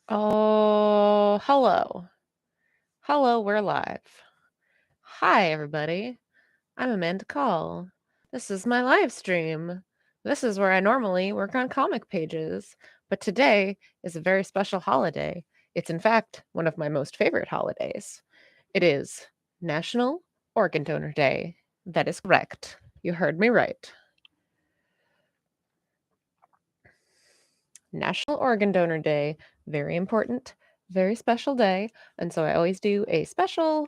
Oh, hello. Hello, we're live. Hi, everybody. I'm Amanda Call. This is my live stream. This is where I normally work on comic pages, but today is a very special holiday. It's, in fact, one of my most favorite holidays. It is National Organ Donor Day. That is correct. You heard me right. National Organ Donor Day. Very important, very special day. And so I always do a special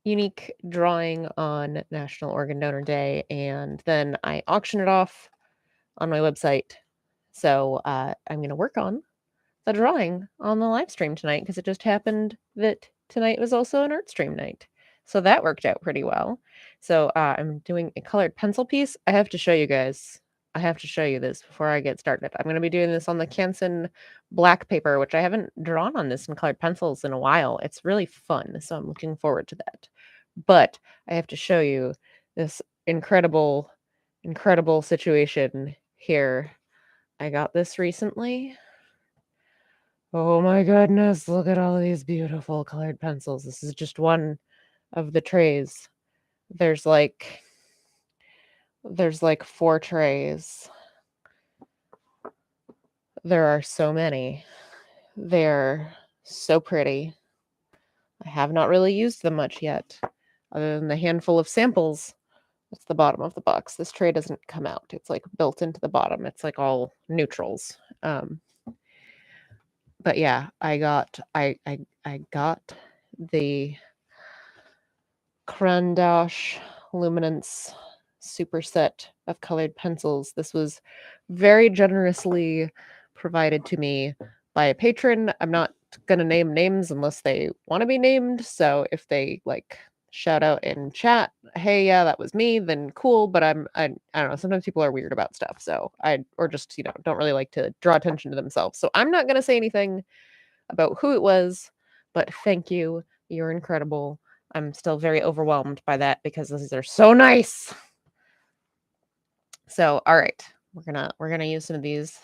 unique drawing on National Organ Donor Day, and then I auction it off on my website. So I'm going to work on the drawing on the live stream tonight because it just happened that tonight was also an art stream night. So that worked out pretty well. So I'm doing a colored pencil piece. I have to show you guys. I have to show you this before I get started. I'm going to be doing this on the Canson black paper, which I haven't drawn on this in colored pencils in a while. It's really fun, so I'm looking forward to that. But I have to show you this incredible, incredible situation here. I got this recently. Oh my goodness, look at all of these beautiful colored pencils. This is just one of the trays. There's like there's like 4 trays. There are so many. They're so pretty. I have not really used them much yet, other than the handful of samples. That's the bottom of the box. This tray doesn't come out. It's like built into the bottom. It's like all neutrals. But yeah, I got the Caran d'Ache Luminance superset of colored pencils. This was very generously provided to me by a patron. I'm not gonna name names unless they want to be named. So if they like shout out in chat, hey, yeah, that was me, then cool. But I don't know. Sometimes people are weird about stuff. So or just, don't really like to draw attention to themselves. So I'm not gonna say anything about who it was, but thank you. You're incredible. I'm still very overwhelmed by that because these are so nice. So, all right, we're gonna use some of these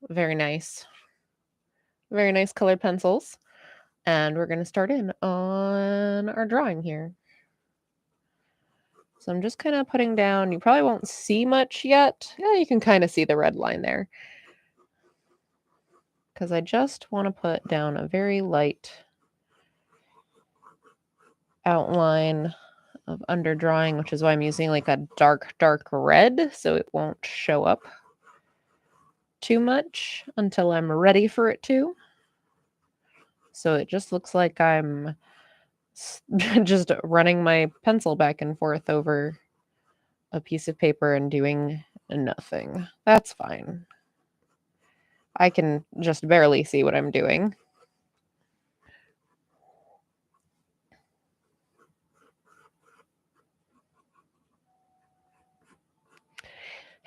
very nice, very nice colored pencils, and we're gonna start in on our drawing here. So I'm just kind of putting down. You probably won't see much yet. Yeah, you can kind of see the red line there because I just want to put down a very light outline of underdrawing, which is why I'm using like a dark red so it won't show up too much until I'm ready for it to. So it just looks like I'm just running my pencil back and forth over a piece of paper and doing nothing. That's fine. I can just barely see what I'm doing.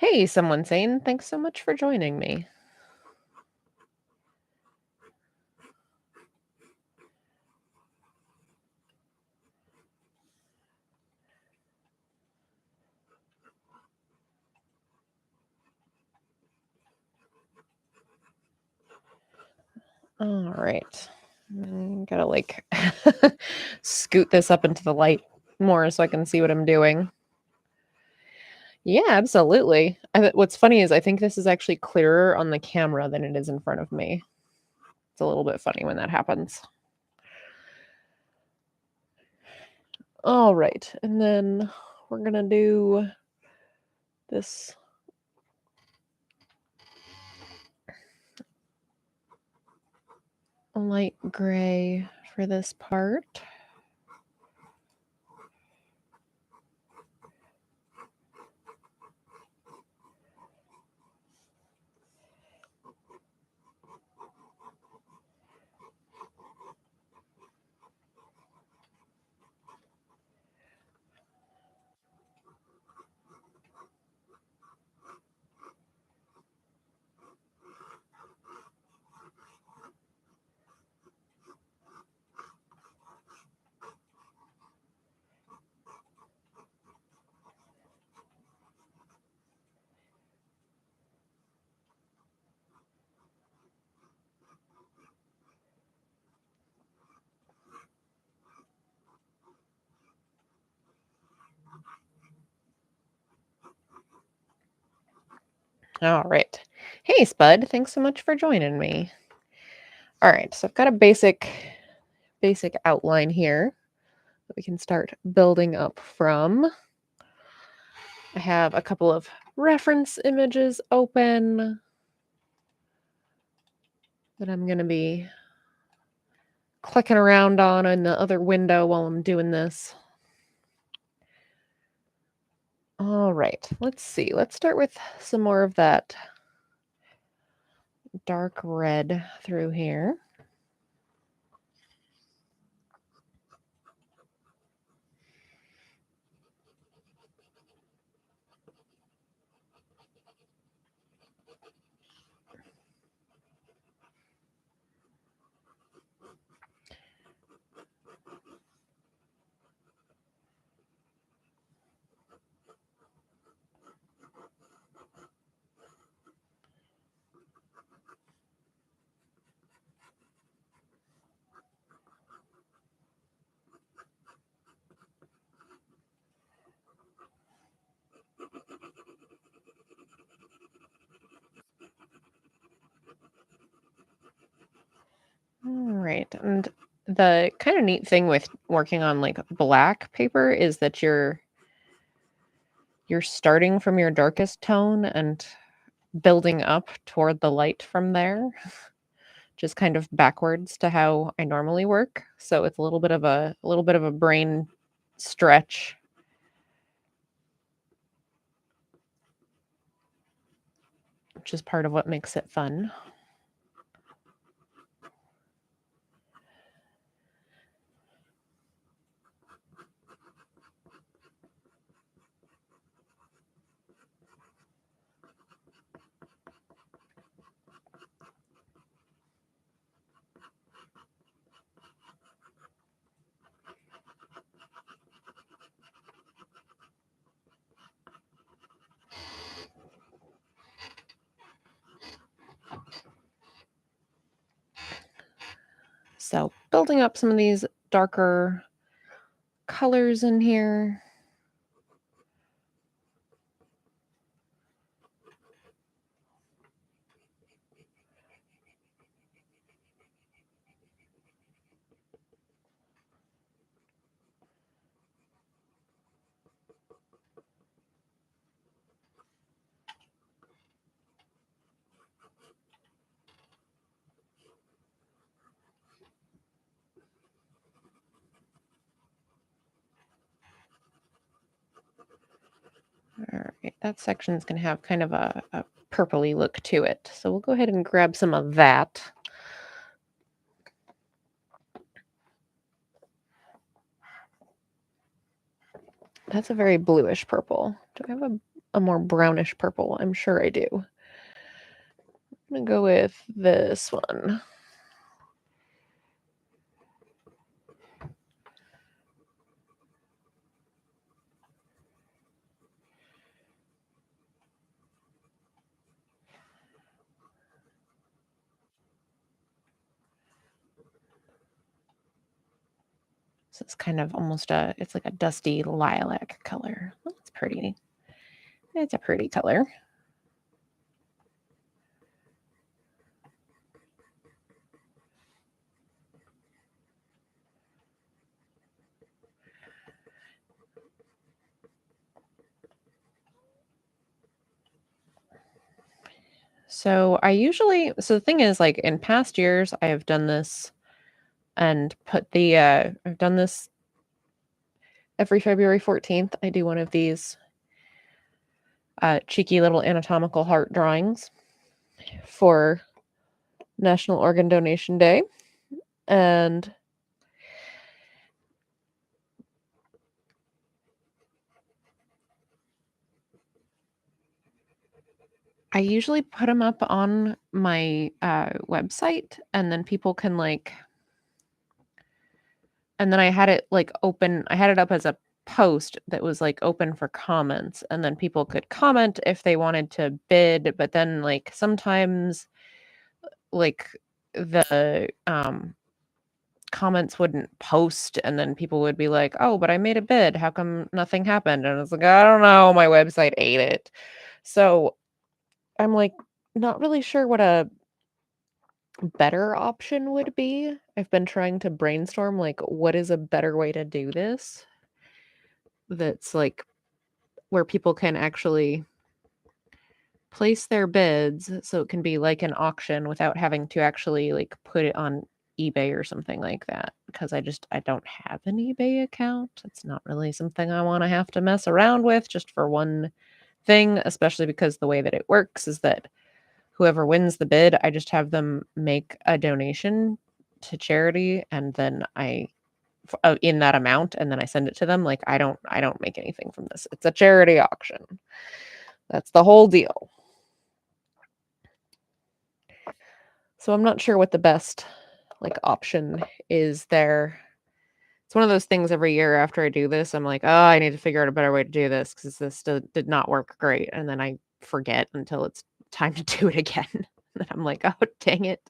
Hey, someone saying, thanks so much for joining me. All right. Gotta like scoot this up into the light more so I can see what I'm doing. Yeah, absolutely. What's funny is I think this is actually clearer on the camera than it is in front of me. It's a little bit funny when that happens. All right, and then we're gonna do this light gray for this part. All right. Hey, Spud. Thanks so much for joining me. All right. So I've got a basic outline here that we can start building up from. I have a couple of reference images open that I'm going to be clicking around on in the other window while I'm doing this. All right. Let's see. Let's start with some more of that dark red through here. All right. And the kind of neat thing with working on like black paper is that you're starting from your darkest tone and building up toward the light from there, just kind of backwards to how I normally work. So it's a little bit of a brain stretch, which is part of what makes it fun. So building up some of these darker colors in here. All right, that section's going to have kind of a purpley look to it. So we'll go ahead and grab some of that. That's a very bluish purple. Do I have a more brownish purple? I'm sure I do. I'm going to go with this one. So it's kind of almost it's like a dusty lilac color. Oh, that's pretty. It's a pretty color. So the thing is, like in past years, I have done this and I've done this every February 14th. I do one of these cheeky little anatomical heart drawings for National Organ Donation Day. And I usually put them up on my website, and then people can and then I had it like open, I had it up as a post that was like open for comments, and then people could comment if they wanted to bid, but then like sometimes like the comments wouldn't post, and then people would be like, "Oh, but I made a bid. How come nothing happened?" And I was like, "I don't know. My website ate it." So I'm, like, not really sure what a better option would be. I've been trying to brainstorm, like, what is a better way to do this that's, like, where people can actually place their bids so it can be like an auction without having to actually, like, put it on eBay or something like that, because I don't have an eBay account. It's not really something I wanna have to mess around with just for one thing, especially because the way that it works is that whoever wins the bid, I just have them make a donation to charity, and then in that amount, and then I send it to them. Like, I don't make anything from this. It's a charity auction. That's the whole deal. So I'm not sure what the best, like, option is there. It's one of those things every year after I do this, I'm like, "Oh, I need to figure out a better way to do this because this did not work great," and then I forget until it's time to do it again. And I'm like, "Oh, dang it."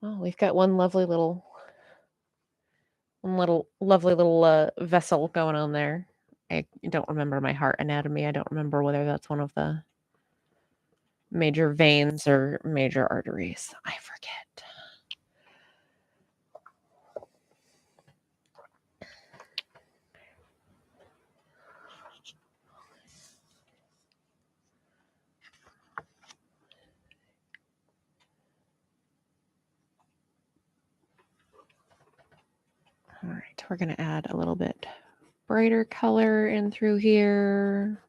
Well, we've got one little lovely little, vessel going on there. I don't remember my heart anatomy. I don't remember whether that's one of the major veins or major arteries. I forget. All right, we're gonna add a little bit brighter color in through here.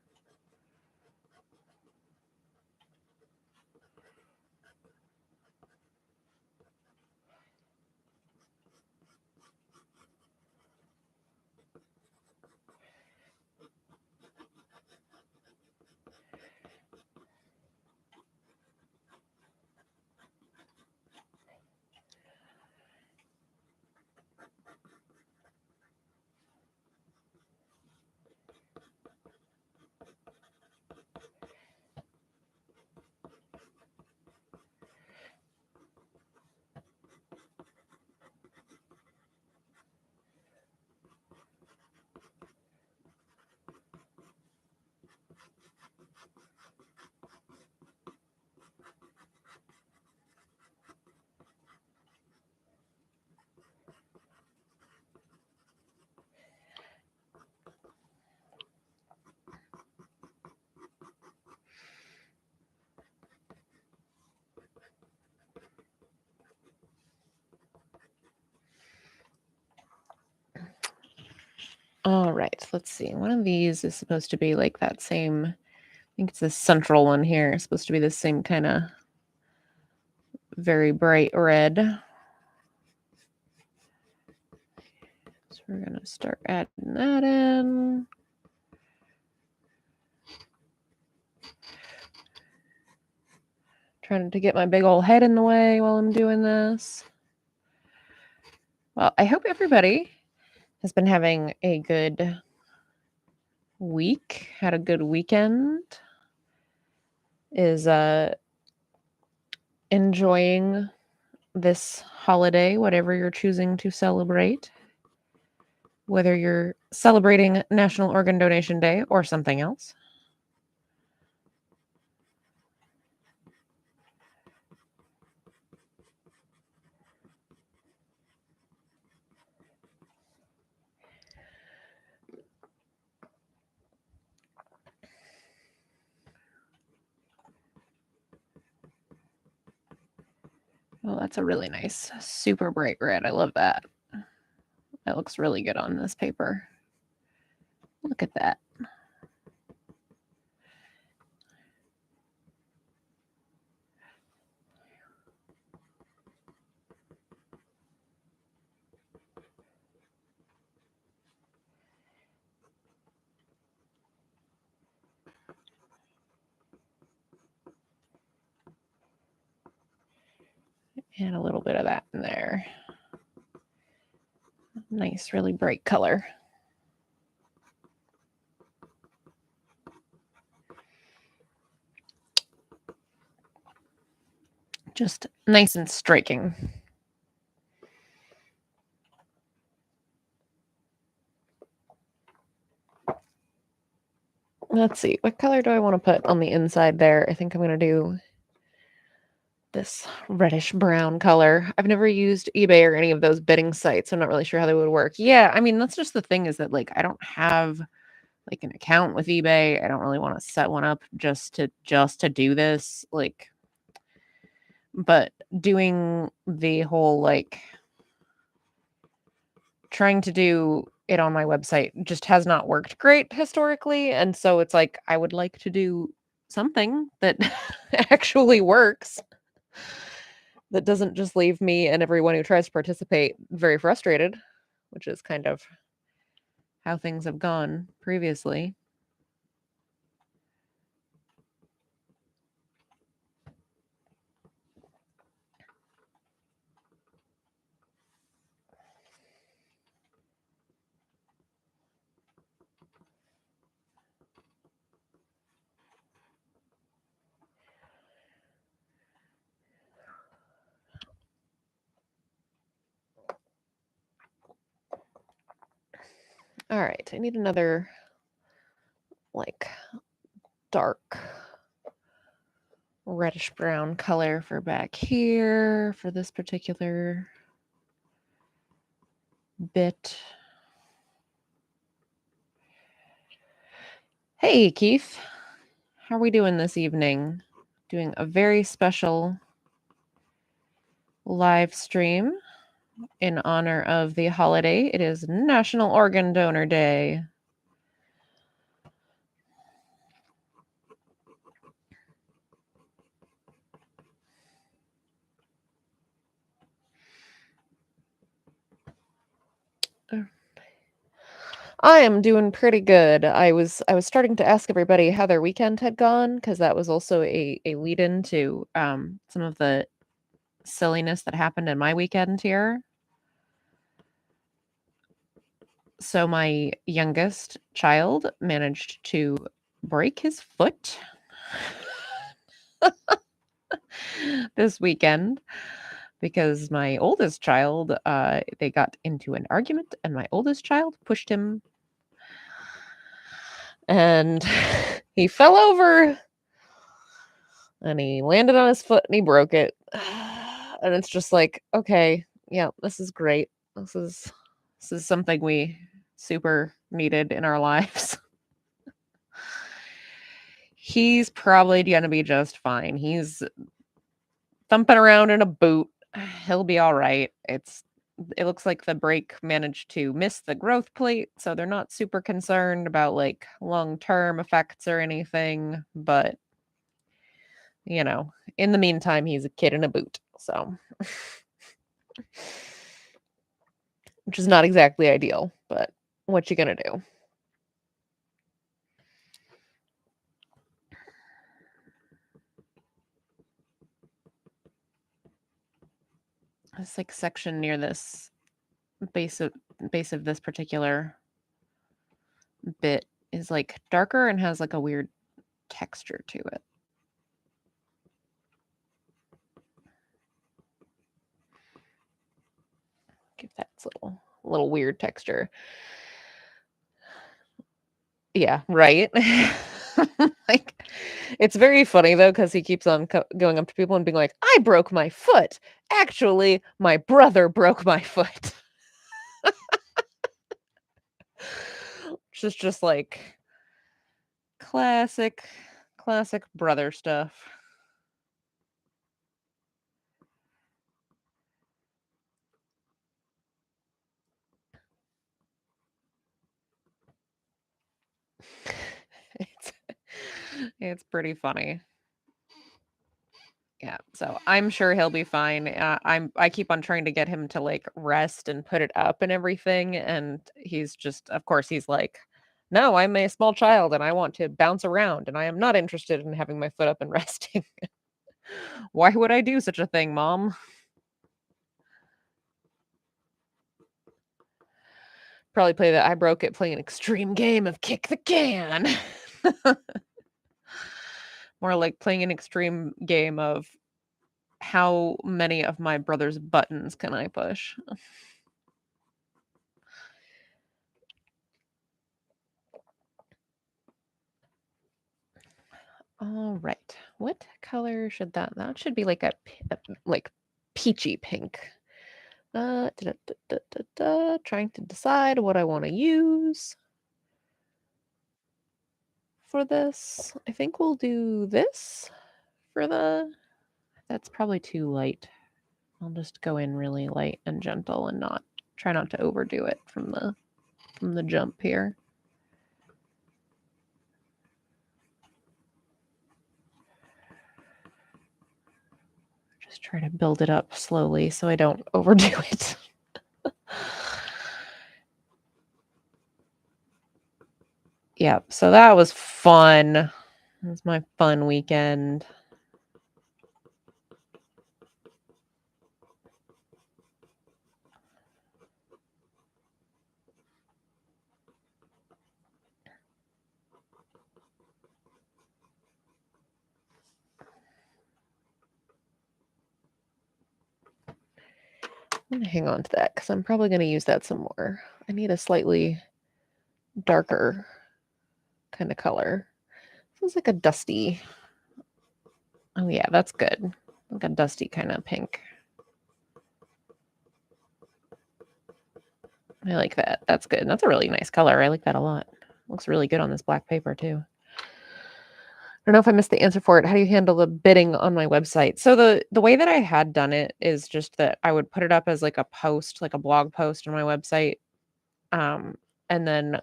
All right, let's see. One of these is supposed to be like that same, I think it's the central one here. It's supposed to be the same kind of very bright red. So we're going to start adding that in. Trying to get my big old head in the way while I'm doing this. Well, I hope everybody has been having a good week, had a good weekend, is enjoying this holiday, whatever you're choosing to celebrate, whether you're celebrating National Organ Donation Day or something else. Oh, that's a really nice, super bright red. I love that. That looks really good on this paper. Look at that. And a little bit of that in there. Nice, really bright color. Just nice and striking. Let's see, what color do I want to put on the inside there? I think I'm going to do this reddish brown color. I've never used eBay or any of those bidding sites. So I'm not really sure how they would work. Yeah, I mean, that's just the thing is that like I don't have like an account with eBay. I don't really want to set one up just to do this. Like, but doing the whole like trying to do it on my website just has not worked great historically. And so it's like I would like to do something that actually works, that doesn't just leave me and everyone who tries to participate very frustrated, which is kind of how things have gone previously. All right, I need another like dark reddish brown color for back here for this particular bit. Hey, Keith. How are we doing this evening? Doing a very special live stream in honor of the holiday. It is National Organ Donor Day. I am doing pretty good. I was starting to ask everybody how their weekend had gone because that was also a lead in to some of the silliness that happened in my weekend here. So my youngest child managed to break his foot this weekend because my oldest child, they got into an argument and my oldest child pushed him and he fell over and he landed on his foot and he broke it. And it's just like, okay, yeah, this is great. This is something we super needed in our lives. He's probably going to be just fine. He's thumping around in a boot. He'll be all right. It looks like the break managed to miss the growth plate, so they're not super concerned about like long-term effects or anything, but you know, in the meantime, he's a kid in a boot. So which is not exactly ideal, but what you gonna do? This like section near this base of base of this particular bit is like darker and has like a weird texture to it. Give that little weird texture. Yeah, right. Like it's very funny though because he keeps on going up to people and being like, "I broke my foot. Actually, my brother broke my foot." Which is just like classic, classic brother stuff. It's it's pretty funny. Yeah, so I'm sure he'll be fine. I keep on trying to get him to like rest and put it up and everything, and he's just, of course, he's like, "No, I'm a small child and I want to bounce around, and I am not interested in having my foot up and resting. Why would I do such a thing, Mom?" Probably play that I broke it, playing an extreme game of kick the can. More like playing an extreme game of how many of my brother's buttons can I push? All right. What color should that should be like a like peachy pink. Trying to decide what I want to use for this. I think we'll do this for that's probably too light. I'll just go in really light and gentle and try not to overdo it from the jump here. Just try to build it up slowly so I don't overdo it. Yeah, so that was fun. It was my fun weekend. I'm gonna hang on to that because I'm probably gonna use that some more. I need a slightly darker kind of color. Feels like a dusty. Oh yeah, that's good. Like a dusty kind of pink. I like that. That's good. That's a really nice color. I like that a lot. Looks really good on this black paper too. I don't know if I missed the answer for it. How do you handle the bidding on my website? So the way that I had done it is just that I would put it up as like a post, like a blog post on my website, um, and then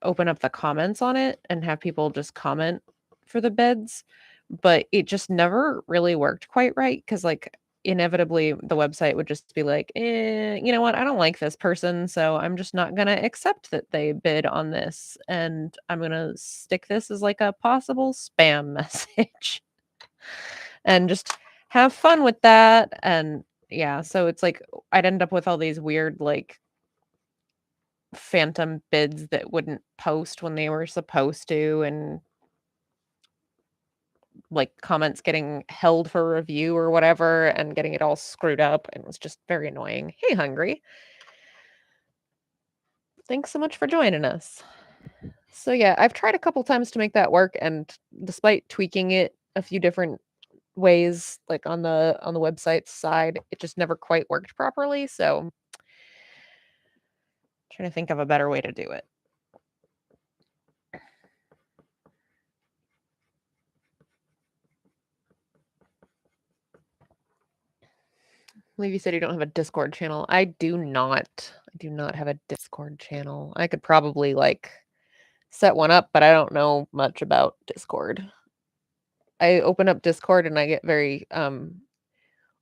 open up the comments on it and have people just comment for the bids. But it just never really worked quite right because, like, inevitably the website would just be like, you know what? I don't like this person. So I'm just not going to accept that they bid on this. And I'm going to stick this as like a possible spam message and just have fun with that. And yeah, so it's like I'd end up with all these weird, like, phantom bids that wouldn't post when they were supposed to, and like comments getting held for review or whatever and getting it all screwed up, and it was just very annoying. Hey, Hungry. Thanks so much for joining us. So yeah, I've tried a couple times to make that work, and despite tweaking it a few different ways, like on the website side, it just never quite worked properly. So trying to think of a better way to do it. I believe you said you don't have a Discord channel. I do not. I do not have a Discord channel. I could probably like set one up, but I don't know much about Discord. I open up Discord and I get very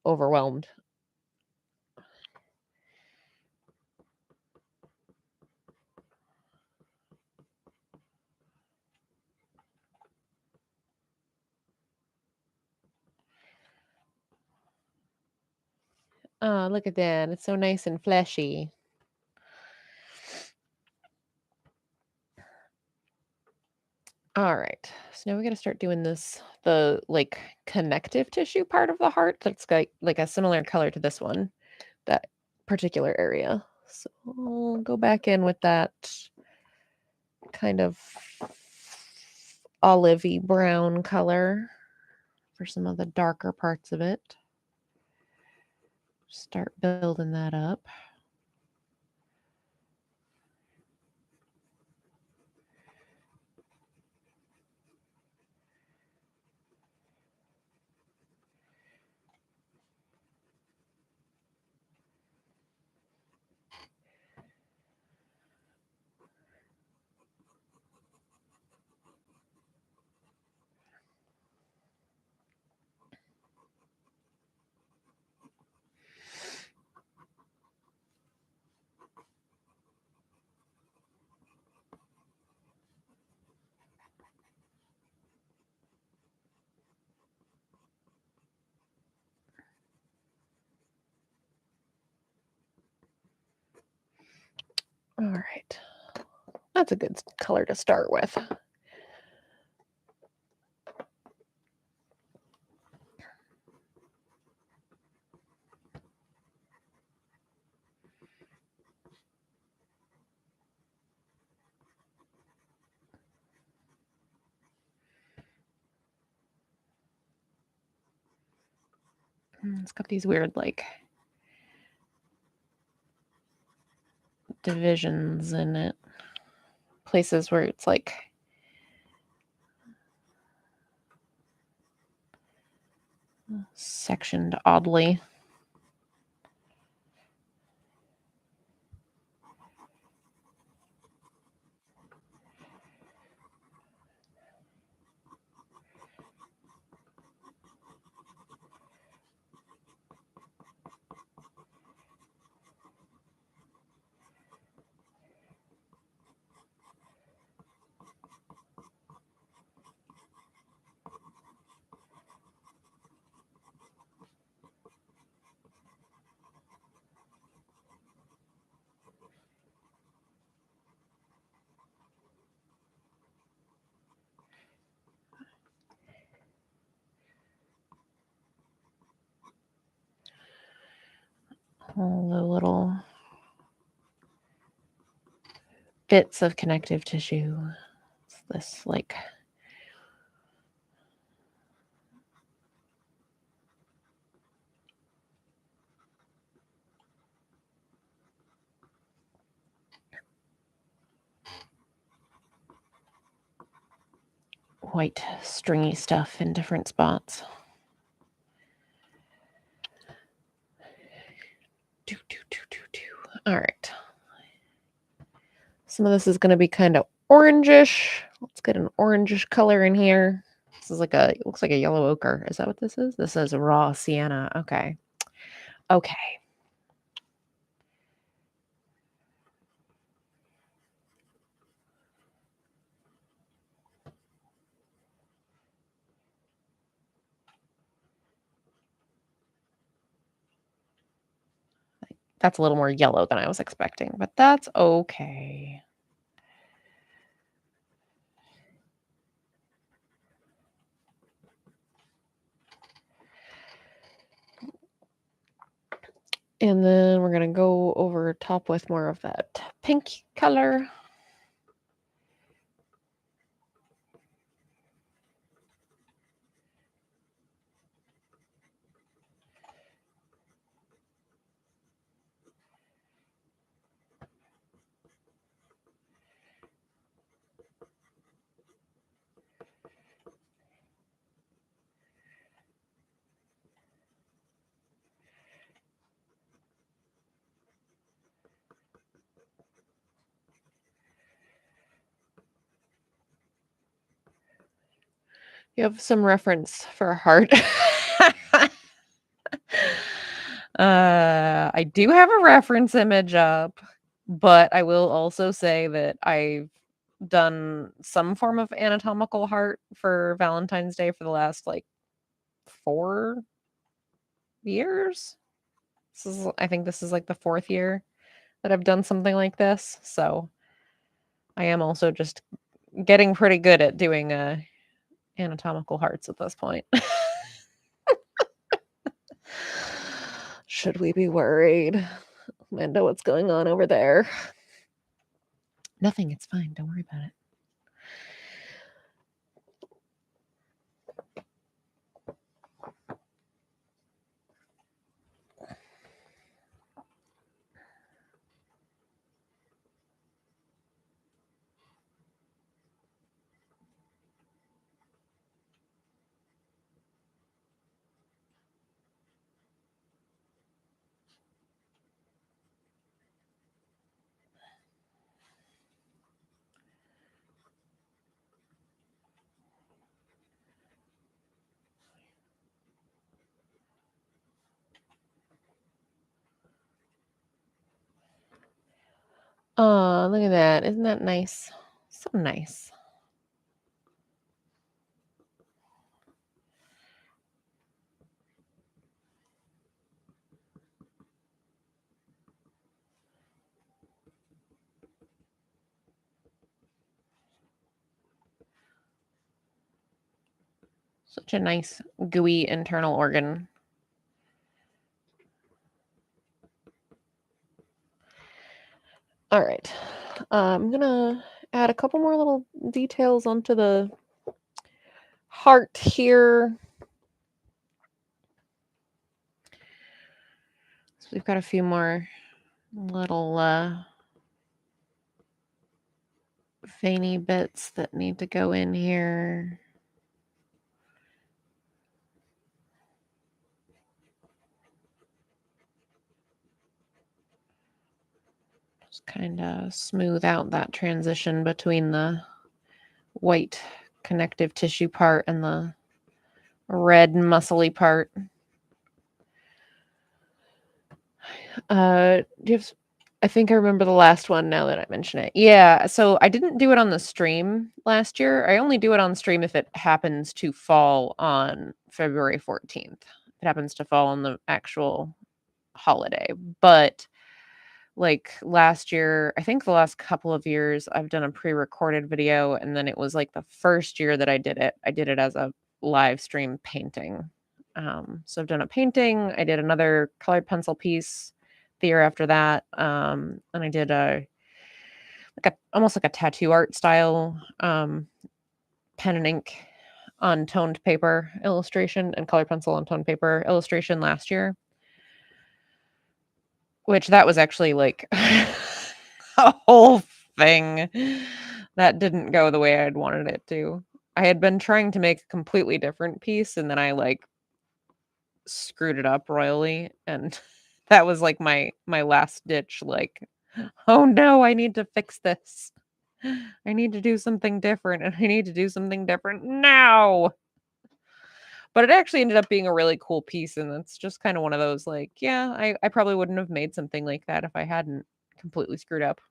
overwhelmed. Oh, look at that. It's so nice and fleshy. All right. So now we got to start doing the like connective tissue part of the heart that's got like a similar color to this one, that particular area. So I'll go back in with that kind of olivey brown color for some of the darker parts of it. Start building that up. All right. That's a good color to start with. It's got these weird, like, divisions in it. Places where it's, like, sectioned oddly. All the little bits of connective tissue. It's this, like, white stringy stuff in different spots. All right. Some of this is going to be kind of orangish. Let's get an orangish color in here. This is like it looks like a yellow ochre. Is that what this is? This is raw sienna. Okay. Okay. That's a little more yellow than I was expecting, but that's okay. And then we're going to go over top with more of that pink color. You have some reference for a heart. I do have a reference image up, but I will also say that I've done some form of anatomical heart for Valentine's Day for the last, like, 4 years. I think this is, like, the 4th year that I've done something like this, so I am also just getting pretty good at doing, anatomical hearts at this point. Should we be worried? Amanda, what's going on over there? Nothing, it's fine, don't worry about it. Oh, look at that. Isn't that nice? So nice. Such a nice, gooey internal organ. All right. I'm gonna add a couple more little details onto the heart here. So we've got a few more little veiny bits that need to go in here. Just kind of smooth out that transition between the white connective tissue part and the red muscly part. Do you have, I think I remember the last one now that I mention it. Yeah, so I didn't do it on the stream last year. I only do it on stream if it happens to fall on February 14th. It happens to fall on the actual holiday. But like last year, I think the last couple of years, I've done a pre-recorded video, and then it was like the first year that I did it as a live stream painting. So I've done a painting. I did another colored pencil piece the year after that, and I did almost like a tattoo art style pen and ink on toned paper illustration and color pencil on toned paper illustration last year, which that was actually like a whole thing that didn't go the way I'd wanted it to. I had been trying to make a completely different piece, and then I like screwed it up royally, and that was like my last ditch, like, oh no, I need to fix this. I need to do something different, and I need to do something different now. But it actually ended up being a really cool piece, and it's just kind of one of those like, yeah, I probably wouldn't have made something like that if I hadn't completely screwed up.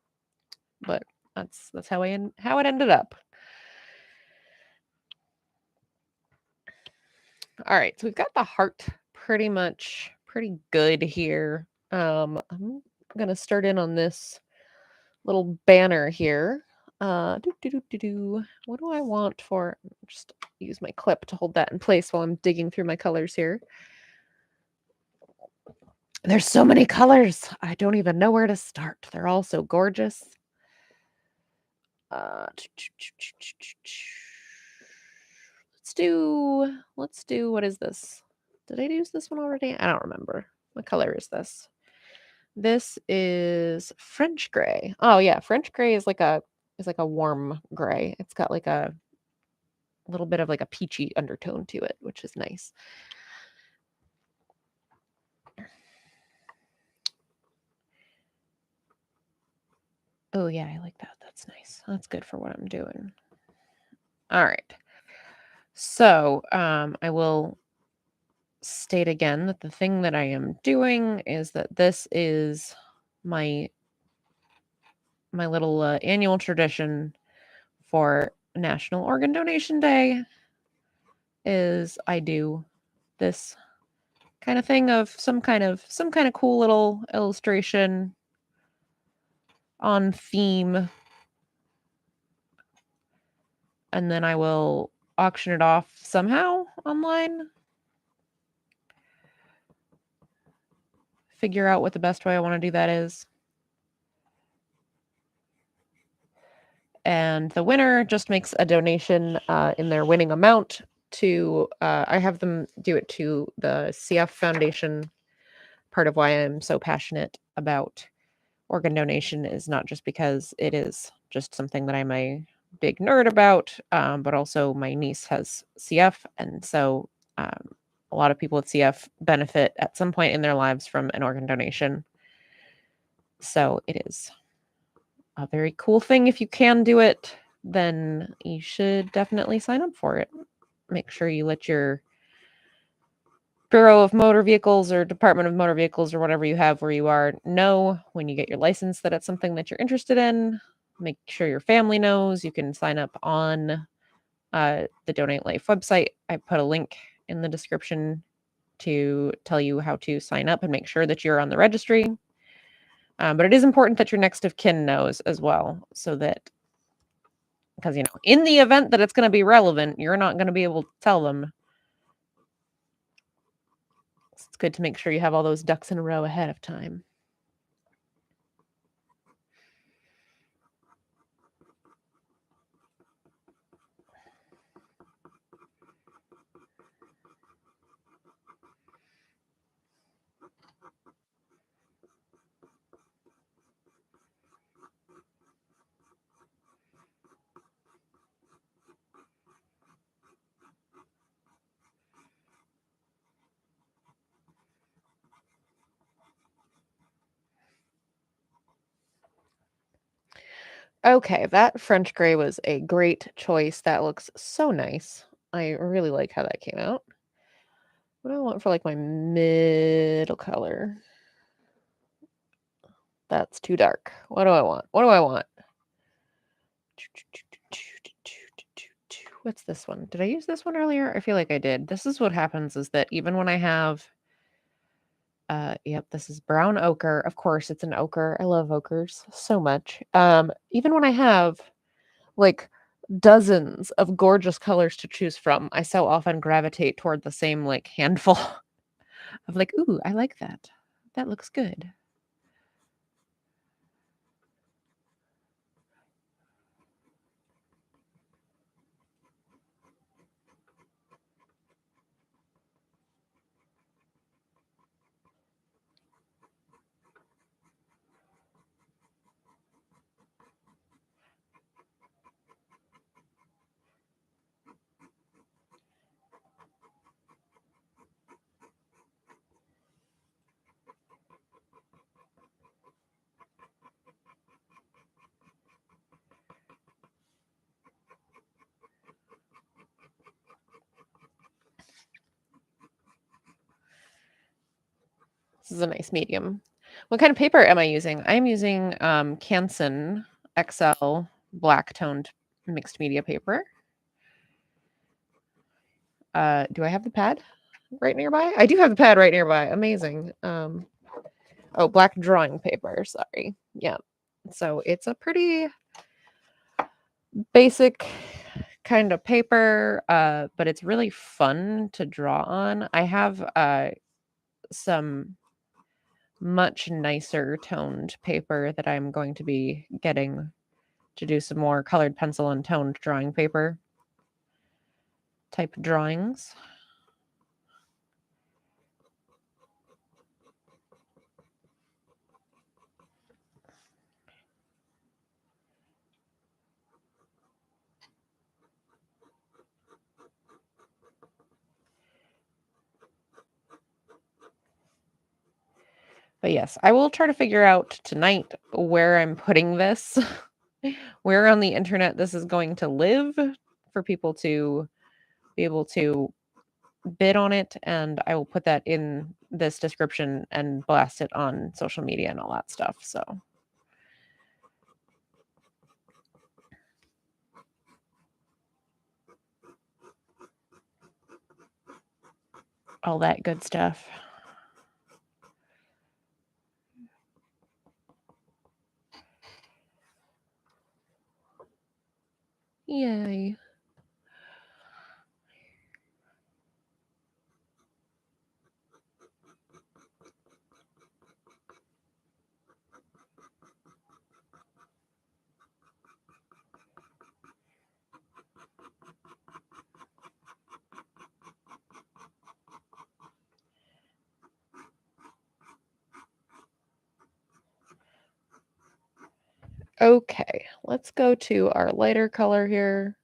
But that's how how it ended up. All right, so we've got the heart pretty good here. I'm gonna start in on this little banner here. What do I want for? Just use my clip to hold that in place while I'm digging through my colors here. There's so many colors. I don't even know where to start. They're all so gorgeous. Let's do what is this? Did I use this one already? I don't remember. What color is this? This is French gray. Oh yeah, French gray is like a warm gray. It's got like a little bit of like a peachy undertone to it, which is nice. Oh yeah, I like that. That's nice. That's good for what I'm doing. All right. So I will state again that the thing that I am doing is that this is my little annual tradition for National Organ Donation Day is I do this kind of thing of some kind of cool little illustration on theme, and then I will auction it off somehow online. Figure out what the best way I want to do that is. And the winner just makes a donation in their winning amount to, I have them do it to the CF Foundation. Part of why I'm so passionate about organ donation is not just because it is just something that I'm a big nerd about, but also my niece has CF. And so a lot of people with CF benefit at some point in their lives from an organ donation. So it is a very cool thing. If you can do it, then you should definitely sign up for it. Make sure you let your Bureau of Motor Vehicles or Department of Motor Vehicles or whatever you have where you are know when you get your license that it's something that you're interested in. Make sure your family knows. You can sign up on the Donate Life website. I put a link in the description to tell you how to sign up and make sure that you're on the registry. But it is important that your next of kin knows as well, so that, because, in the event that it's going to be relevant, you're not going to be able to tell them good to make sure you have all those ducks in a row ahead of time. Okay, that French gray was a great choice. That looks so nice. I really like how that came out. What do I want for like my middle color? That's too dark. What do I want? What do I want? What's this one? Did I use this one earlier? I feel like I did. This is what happens is that even when I have yep, this is brown ochre. Of course, it's an ochre. I love ochres so much. Even when I have like dozens of gorgeous colors to choose from, I so often gravitate toward the same like handful of like, ooh, I like that. That looks good. This is a nice medium. What kind of paper am I using? I am using Canson XL black toned mixed media paper. Do I have the pad right nearby? I do have the pad right nearby. Amazing. Oh, black drawing paper. Sorry. Yeah. So it's a pretty basic kind of paper, but it's really fun to draw on. I have some much nicer toned paper that I'm going to be getting to do some more colored pencil and toned drawing paper type drawings. But yes, I will try to figure out tonight where I'm putting this, where on the internet this is going to live for people to be able to bid on it, and I will put that in this description and blast it on social media and all that stuff. So all that good stuff. Yay. Okay, let's go to our lighter color here.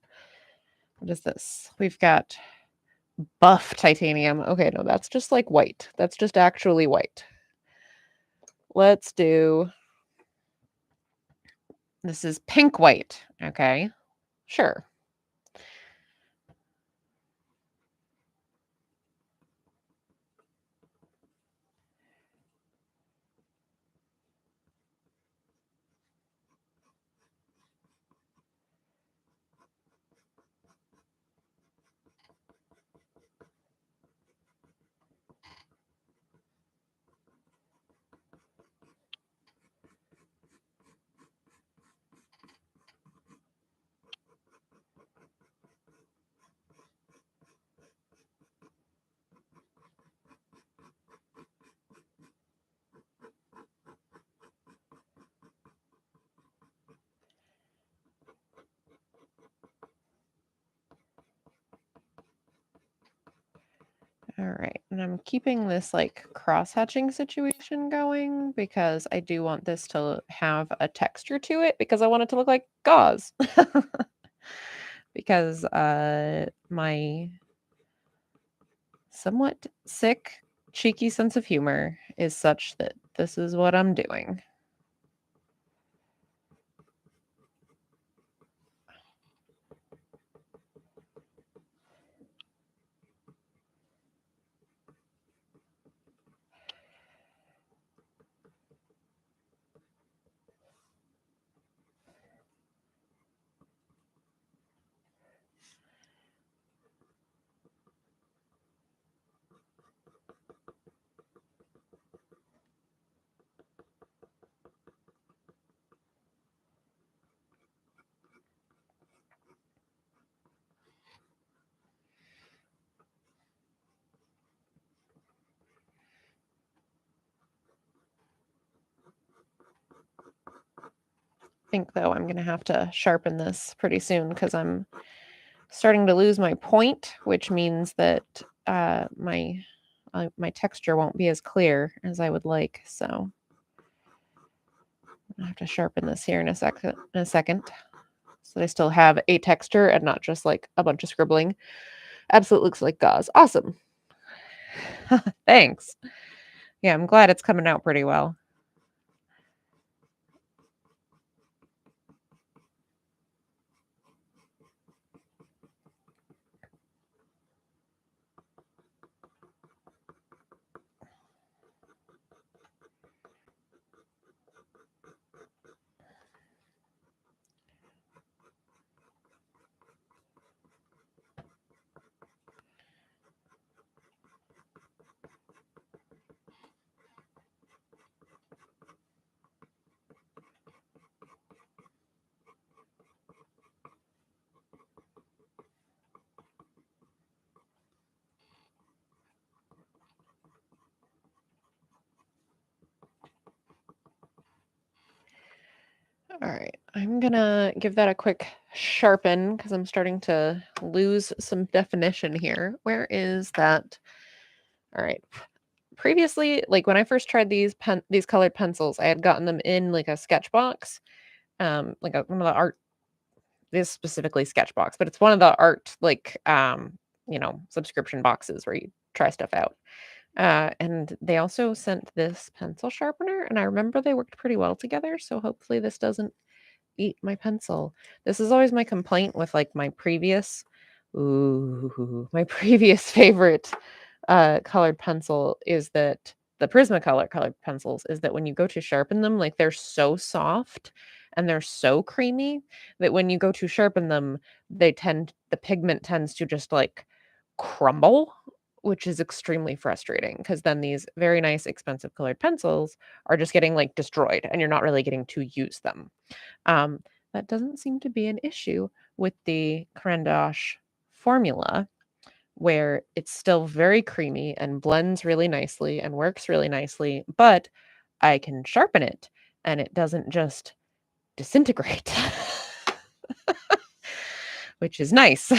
What is this? We've got buff titanium. Okay, no, that's just like white. That's just actually white. Let's do, this is pink white. Okay, sure. And I'm keeping this like cross-hatching situation going because I do want this to have a texture to it because I want it to look like gauze. Because my somewhat sick, cheeky sense of humor is such that this is what I'm doing. I think though I'm gonna have to sharpen this pretty soon because I'm starting to lose my point, which means that my texture won't be as clear as I would like. So I have to sharpen this here in a second. So they still have a texture and not just like a bunch of scribbling. Absolutely looks like gauze. Awesome. Thanks. Yeah, I'm glad it's coming out pretty well. All right, I'm gonna give that a quick sharpen because I'm starting to lose some definition here. Where is that? All right. Previously, like when I first tried these colored pencils, I had gotten them in like a sketch box, one of the art this specifically sketch box, but it's one of the art subscription boxes where you try stuff out. And they also sent this pencil sharpener, and I remember they worked pretty well together. So hopefully this doesn't eat my pencil. This is always my complaint with like my previous favorite colored pencil is that the Prismacolor colored pencils is that when you go to sharpen them, like they're so soft and they're so creamy that when you go to sharpen them, the pigment tends to just like crumble, which is extremely frustrating because then these very nice expensive colored pencils are just getting like destroyed and you're not really getting to use them. Um, that doesn't seem to be an issue with the Caran d'Ache formula, where it's still very creamy and blends really nicely and works really nicely, but I can sharpen it and it doesn't just disintegrate, which is nice.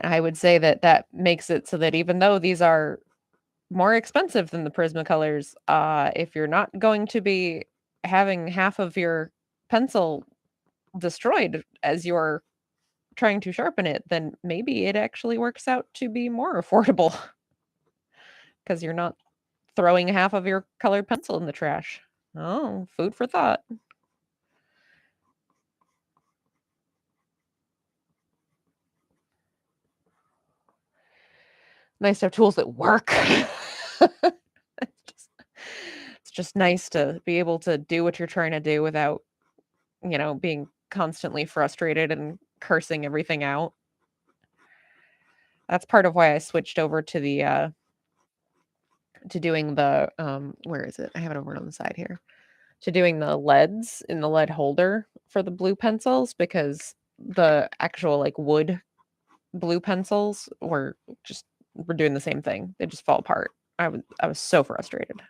I would say that that makes it so that even though these are more expensive than the Prismacolors, if you're not going to be having half of your pencil destroyed as you're trying to sharpen it, then maybe it actually works out to be more affordable because you're not throwing half of your colored pencil in the trash. Oh, food for thought. Nice to have tools that work. It's just it's just nice to be able to do what you're trying to do without, being constantly frustrated and cursing everything out. That's part of why I switched over to doing where is it? I have it over on the side here. To doing the leads in the lead holder for the blue pencils because the actual like wood blue pencils were doing the same thing. They just fall apart. I was so frustrated.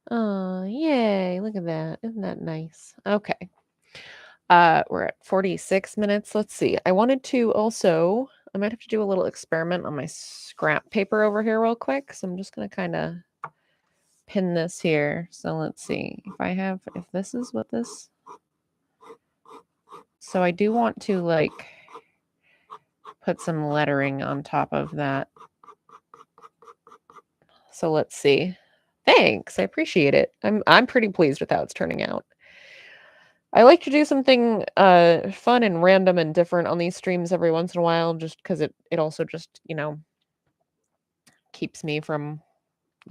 Oh, yay, look at that. Isn't that nice? Okay. We're at 46 minutes. Let's see. I wanted to also, I might have to do a little experiment on my scrap paper over here real quick. So I'm just gonna kind of pin this here. So let's see if this is what this, so I do want to like put some lettering on top of that. So let's see. Thanks. I appreciate it. I'm pretty pleased with how it's turning out. I like to do something fun and random and different on these streams every once in a while, just because it also just, keeps me from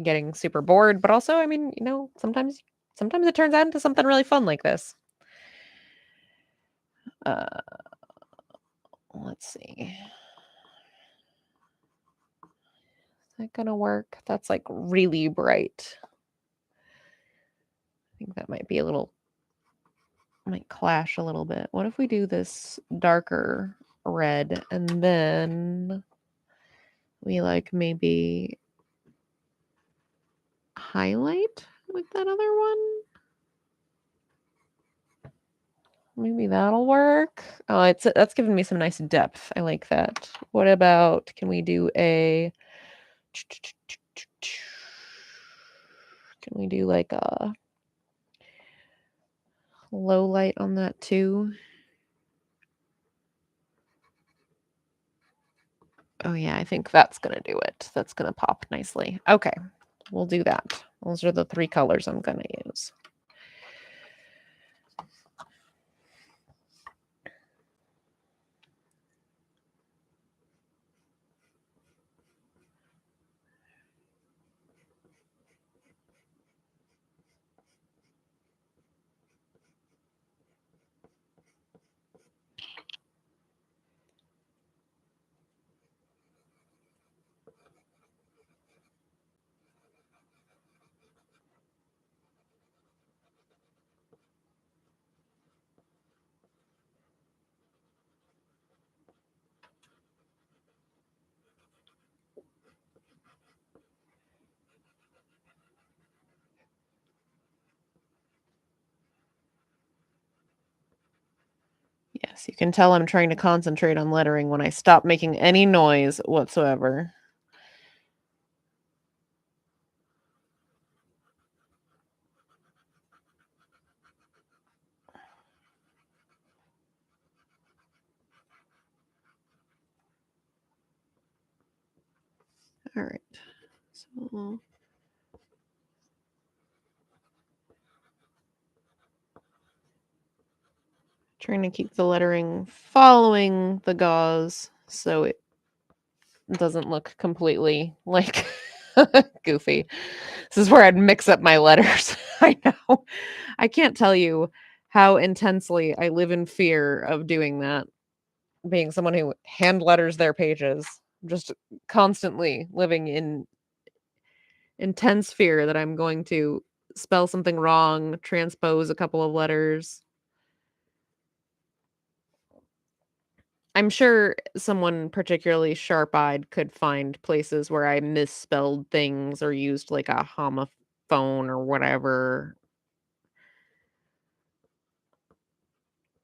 getting super bored. But also, I mean, sometimes it turns out into something really fun like this. Uh, let's see. Is that gonna work? That's like really bright. I think that might be might clash a little bit. What if we do this darker red and then we like maybe highlight with that other one? Maybe that'll work. Oh, that's giving me some nice depth. I like that. What about, can we do like a low light on that too? Oh yeah, I think that's gonna do it. That's gonna pop nicely. Okay, we'll do that. Those are the 3 colors I'm gonna use. Yes, you can tell I'm trying to concentrate on lettering when I stop making any noise whatsoever. All right. So trying to keep the lettering following the gauze so it doesn't look completely like goofy. This is where I'd mix up my letters. I know. I can't tell you how intensely I live in fear of doing that. Being someone who hand letters their pages, just constantly living in intense fear that I'm going to spell something wrong, transpose a couple of letters. I'm sure someone particularly sharp-eyed could find places where I misspelled things or used like a homophone or whatever.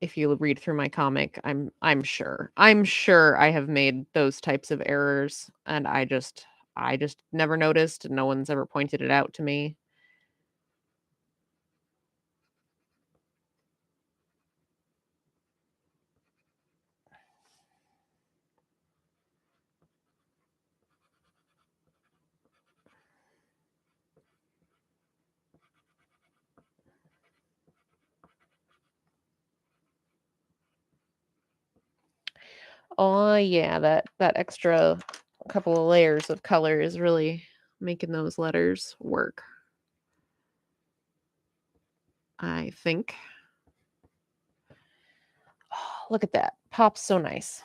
If you read through my comic, I'm sure. I'm sure I have made those types of errors and I just never noticed. No one's ever pointed it out to me. Oh yeah, that extra couple of layers of color is really making those letters work. I think. Oh, look at that. Pops so nice.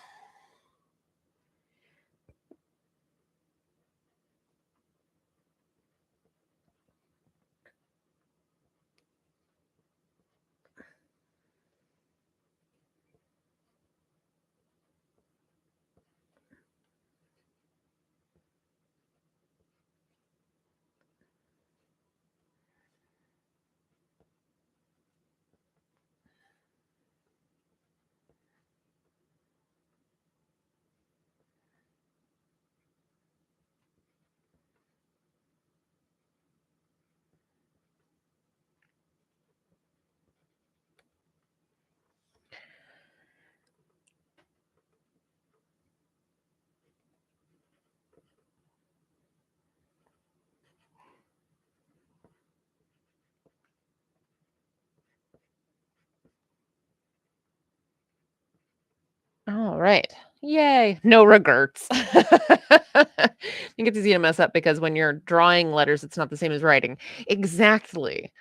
All right. Yay. No regrets. You get to see a mess up because when you're drawing letters, it's not the same as writing. Exactly.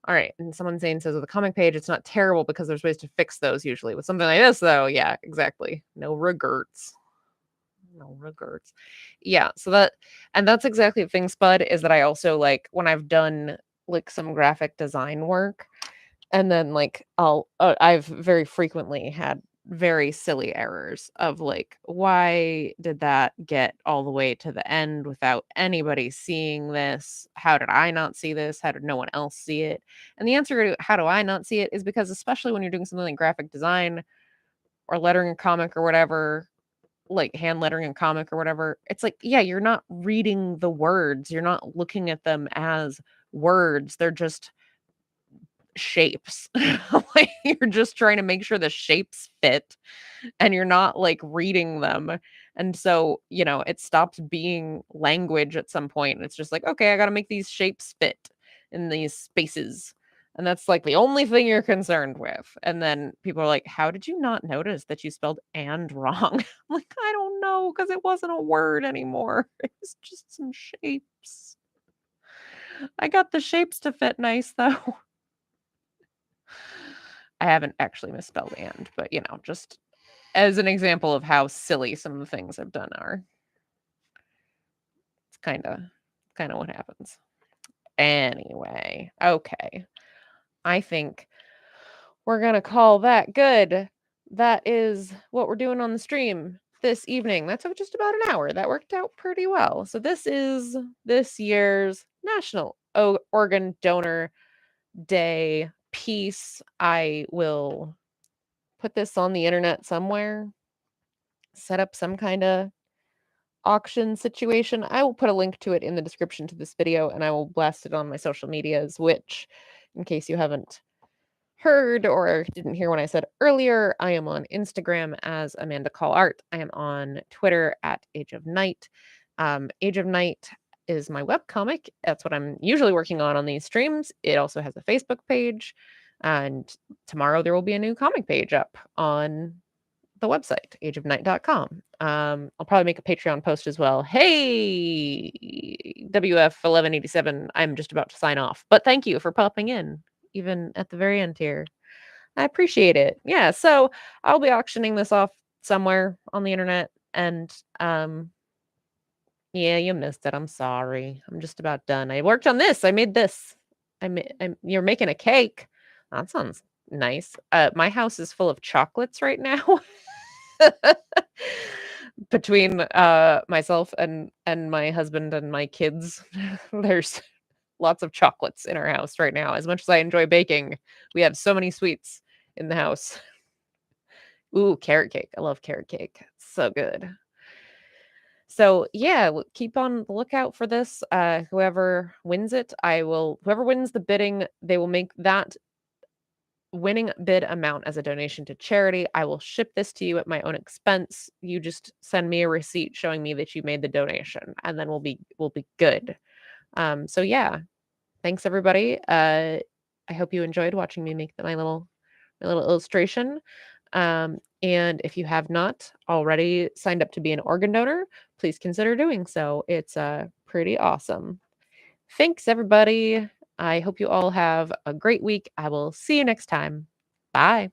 All right. And someone saying says with a comic page, it's not terrible because there's ways to fix those usually. With something like this, though, yeah, exactly. No regrets. No regrets. Yeah. And that's exactly the thing, Spud, is that I also like when I've done like some graphic design work, and then, like, I've very frequently had very silly errors of, like, "Why did that get all the way to the end without anybody seeing this? How did I not see this? How did no one else see it?" And the answer to how do I not see it is because especially when you're doing something like graphic design or lettering a comic or whatever, like hand lettering a comic or whatever, it's like, yeah, you're not reading the words, you're not looking at them as words, they're just shapes. Like, you're just trying to make sure the shapes fit and you're not like reading them. And so, it stops being language at some point. And it's just like, okay, I got to make these shapes fit in these spaces. And that's like the only thing you're concerned with. And then people are like, how did you not notice that you spelled and wrong? I'm like, I don't know, because it wasn't a word anymore. It was just some shapes. I got the shapes to fit nice though. I haven't actually misspelled "and," but, just as an example of how silly some of the things I've done are. It's kinda what happens. Anyway, okay. I think we're gonna call that good. That is what we're doing on the stream this evening. That took just about an hour. That worked out pretty well. So this is this year's National Organ Donor Day piece. I will put this on the internet somewhere, set up some kinda auction situation. I will put a link to it in the description to this video, and I will blast it on my social medias, which, in case you haven't heard or didn't hear what I said earlier, I am on Instagram as Amanda Call Art. I am on Twitter at Age of Night. Age of Night is my webcomic. That's what I'm usually working on these streams. It also has a Facebook page, and tomorrow there will be a new comic page up on the website, ageofnight.com. I'll probably make a Patreon post as well. Hey, WF1187, I'm just about to sign off, but thank you for popping in, even at the very end here. I appreciate it. Yeah, so I'll be auctioning this off somewhere on the internet, and yeah, you missed it. I'm sorry. I'm just about done. I worked on this. I made this. You're making a cake. That sounds nice. My house is full of chocolates right now. Between myself and my husband and my kids, there's lots of chocolates in our house right now. As much as I enjoy baking, we have so many sweets in the house. Ooh, carrot cake. I love carrot cake. It's so good. So yeah, keep on the lookout for this. Whoever wins it, whoever wins the bidding, they will make that winning bid amount as a donation to charity. I will ship this to you at my own expense. You just send me a receipt showing me that you made the donation, and then we'll be good. So yeah, thanks everybody. I hope you enjoyed watching me make my little illustration. And if you have not already signed up to be an organ donor, please consider doing so. It's pretty awesome. Thanks, everybody. I hope you all have a great week. I will see you next time. Bye.